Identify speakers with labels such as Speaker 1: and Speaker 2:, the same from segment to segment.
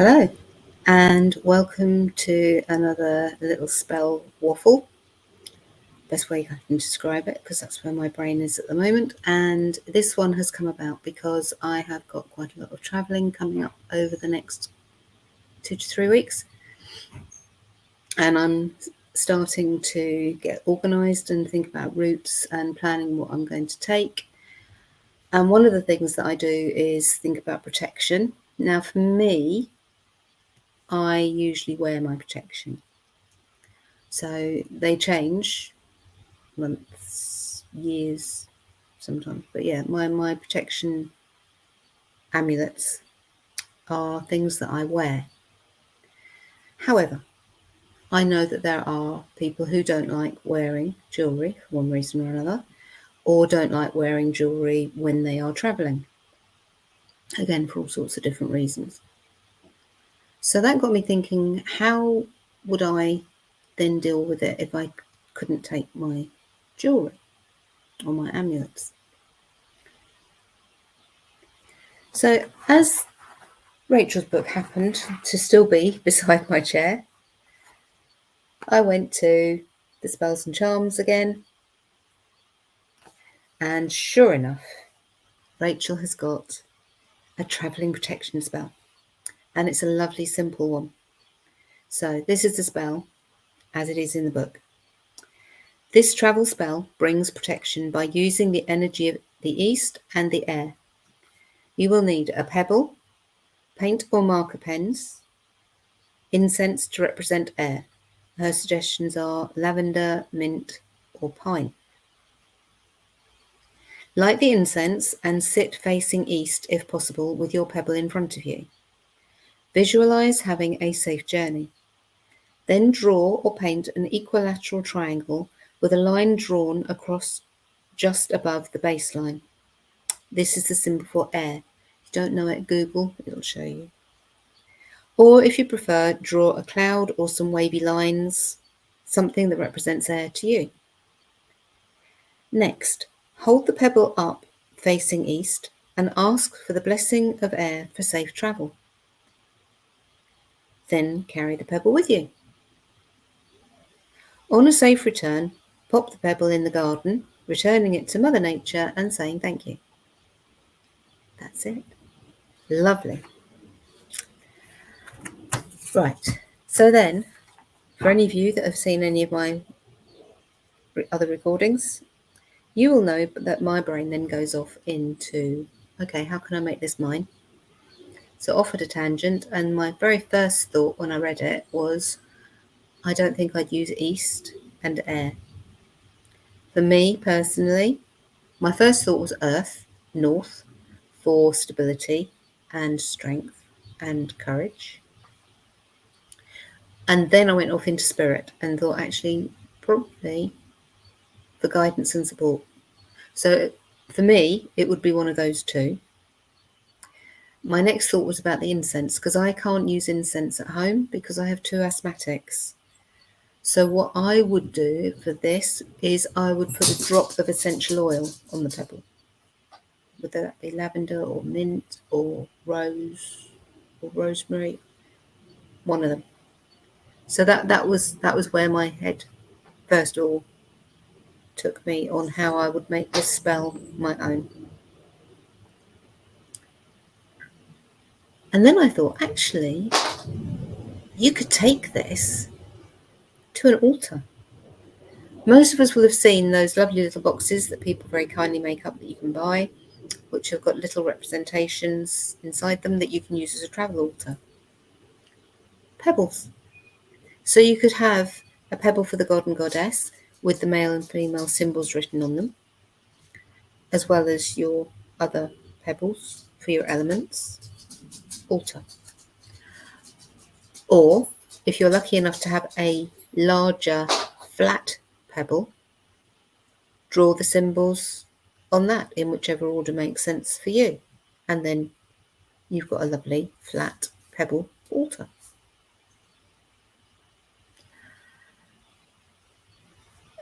Speaker 1: Hello, and welcome to another little spell waffle. Best way I can describe it, because that's where my brain is at the moment. And this one has come about because I have got quite a lot of travelling coming up over the next 2 to 3 weeks. And I'm starting to get organised and think about routes and planning what I'm going to take. And one of the things that I do is think about protection. Now, for me, I usually wear my protection. So they change months, years, sometimes. But yeah, my protection amulets are things that I wear. However, I know that there are people who don't like wearing jewellery for one reason or another, or don't like wearing jewellery when they are travelling. Again, for all sorts of different reasons. So that got me thinking, how would I then deal with it if I couldn't take my jewellery or my amulets? So as Rachel's book happened to still be beside my chair, I went to the Spells and Charms again, and sure enough, Rachel has got a travelling protection spell, and it's a lovely simple one. So this is the spell as it is in the book. This travel spell brings protection by using the energy of the east and the air. You will need a pebble, paint or marker pens, incense to represent air. Her suggestions are lavender, mint, or pine. Light the incense and sit facing east if possible with your pebble in front of you. Visualize having a safe journey. Then draw or paint an equilateral triangle with a line drawn across just above the baseline. This is the symbol for air. If you don't know it, Google, it'll show you. Or if you prefer, draw a cloud or some wavy lines, something that represents air to you. Next, hold the pebble up facing east and ask for the blessing of air for safe travel. Then carry the pebble with you. On a safe return, pop the pebble in the garden, returning it to Mother Nature and saying thank you. That's it. Lovely. Right, so then, for any of you that have seen any of my other recordings, you will know that my brain then goes off into, okay, how can I make this mine? So off at a tangent, and my very first thought when I read it was, I don't think I'd use east and air. For me personally, my first thought was earth, north, for stability and strength and courage. And then I went off into spirit and thought, actually, probably for guidance and support. So for me, it would be one of those two. My next thought was about the incense, because I can't use incense at home because I have 2 asthmatics. So what I would do for this is I would put a drop of essential oil on the pebble. Whether that be lavender or mint or rose or rosemary, one of them. So that was where my head first of all took me on how I would make this spell my own. And then I thought, actually, you could take this to an altar. Most of us will have seen those lovely little boxes that people very kindly make up that you can buy, which have got little representations inside them that you can use as a travel altar. Pebbles. So you could have a pebble for the god and goddess with the male and female symbols written on them, as well as your other pebbles for your elements. Altar. Or if you're lucky enough to have a larger flat pebble, draw the symbols on that in whichever order makes sense for you. And then you've got a lovely flat pebble altar.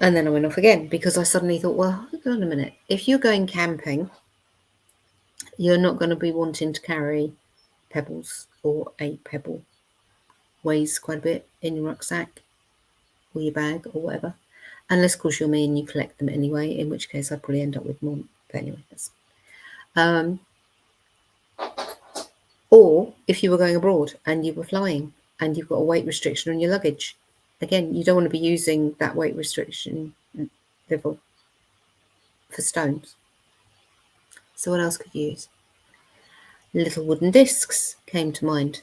Speaker 1: And then I went off again because I suddenly thought, well, hold on a minute. If you're going camping, you're not going to be wanting to carry pebbles, or a pebble weighs quite a bit in your rucksack or your bag or whatever. Unless, of course, you're me and you collect them anyway, in which case I'd probably end up with more. But anyway, or if you were going abroad and you were flying and you've got a weight restriction on your luggage, again, you don't want to be using that weight restriction level for stones. So what else could you use? Little wooden discs came to mind.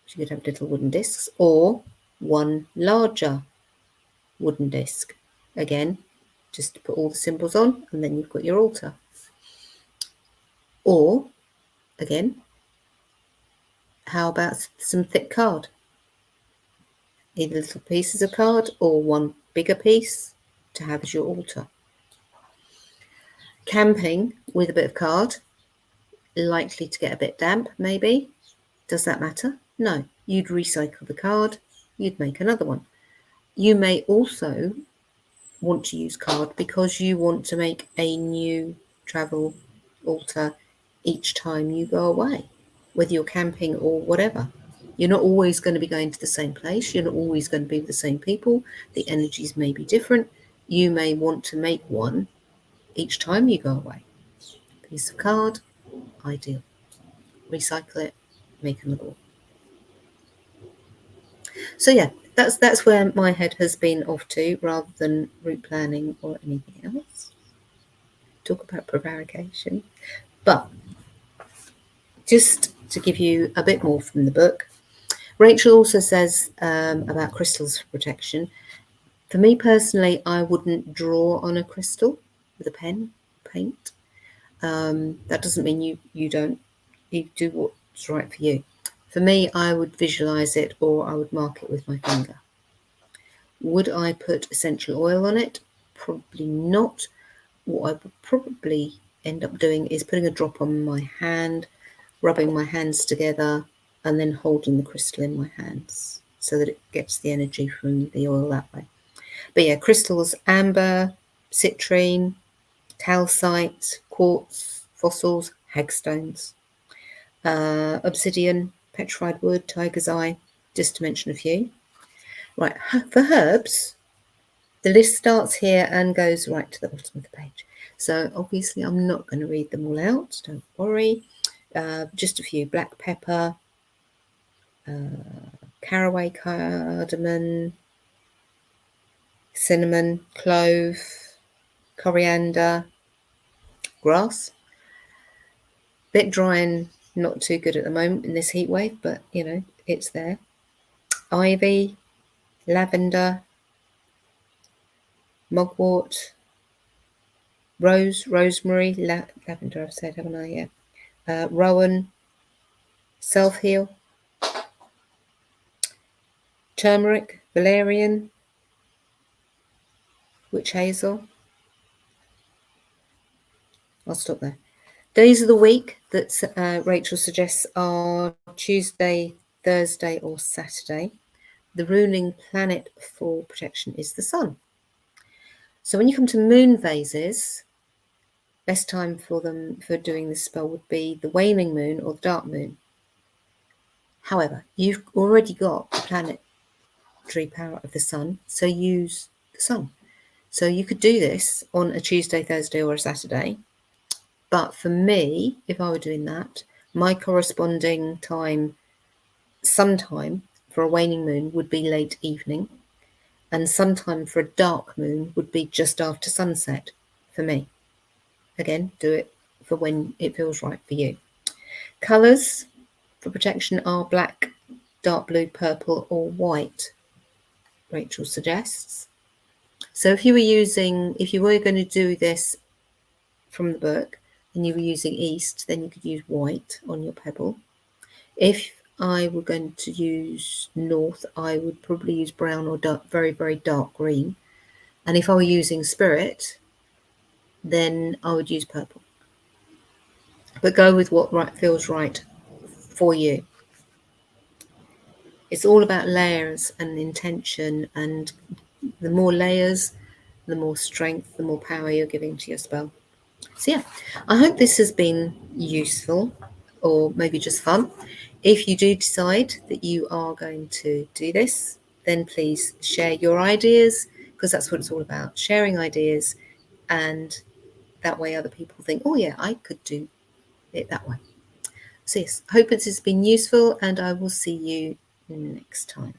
Speaker 1: So you could have little wooden discs or one larger wooden disc. Again, just to put all the symbols on, and then you've got your altar. Or, again, how about some thick card? Either little pieces of card or one bigger piece to have as your altar. Camping with a bit of card, likely to get a bit damp, maybe. Does that matter? No. You'd recycle the card, you'd make another one. You may also want to use card because you want to make a new travel altar each time you go away, whether you're camping or whatever. You're not always going to be going to the same place. You're not always going to be with the same people. The energies may be different. You may want to make one each time you go away. Piece of card, ideal. Recycle it, make another one. So yeah, that's where my head has been off to, rather than route planning or anything else. Talk about prevarication. But just to give you a bit more from the book, Rachel also says about crystals for protection. For me personally, I wouldn't draw on a crystal with a pen, paint. That doesn't mean you don't. You do what's right for you. For me, I would visualize it, or I would mark it with my finger. Would I put essential oil on it? Probably not. What I would probably end up doing is putting a drop on my hand, rubbing my hands together, and then holding the crystal in my hands so that it gets the energy from the oil that way. But yeah, crystals: amber, citrine, calcite, quartz, fossils, hagstones, obsidian, petrified wood, tiger's eye, just to mention a few. Right, for herbs, the list starts here and goes right to the bottom of the page. So obviously I'm not going to read them all out, don't worry. Just a few: black pepper, caraway, cardamom, cinnamon, clove, coriander, grass. Bit dry and not too good at the moment in this heat wave, but you know, it's there. Ivy, lavender, mugwort, rose, rosemary, lavender I've said, haven't I? Yeah. Rowan, self-heal, turmeric, valerian, witch hazel. I'll stop there. Days of the week that Rachel suggests are Tuesday, Thursday or Saturday. The ruling planet for protection is the sun. So when you come to moon phases, best time for doing this spell would be the waning moon or the dark moon. However, you've already got the planetary power of the sun, so use the sun. So you could do this on a Tuesday, Thursday or a Saturday. But for me, if I were doing that, my corresponding time, sometime for a waning moon would be late evening, and sometime for a dark moon would be just after sunset for me. Again, do it for when it feels right for you. Colours for protection are black, dark blue, purple or white, Rachel suggests. So if you were going to do this from the book and you were using east, then you could use white on your pebble. If I were going to use north, I would probably use brown or dark, very, very dark green. And if I were using spirit, then I would use purple. But go with what feels right for you. It's all about layers and intention, and the more layers, the more strength, the more power you're giving to your spell. So yeah, I hope this has been useful. or maybe just fun. If you do decide that you are going to do this, then please share your ideas, because that's what it's all about, sharing ideas, and that way other people think, oh yeah, I could do it that way. So yes, I hope this has been useful, and I will see you next time.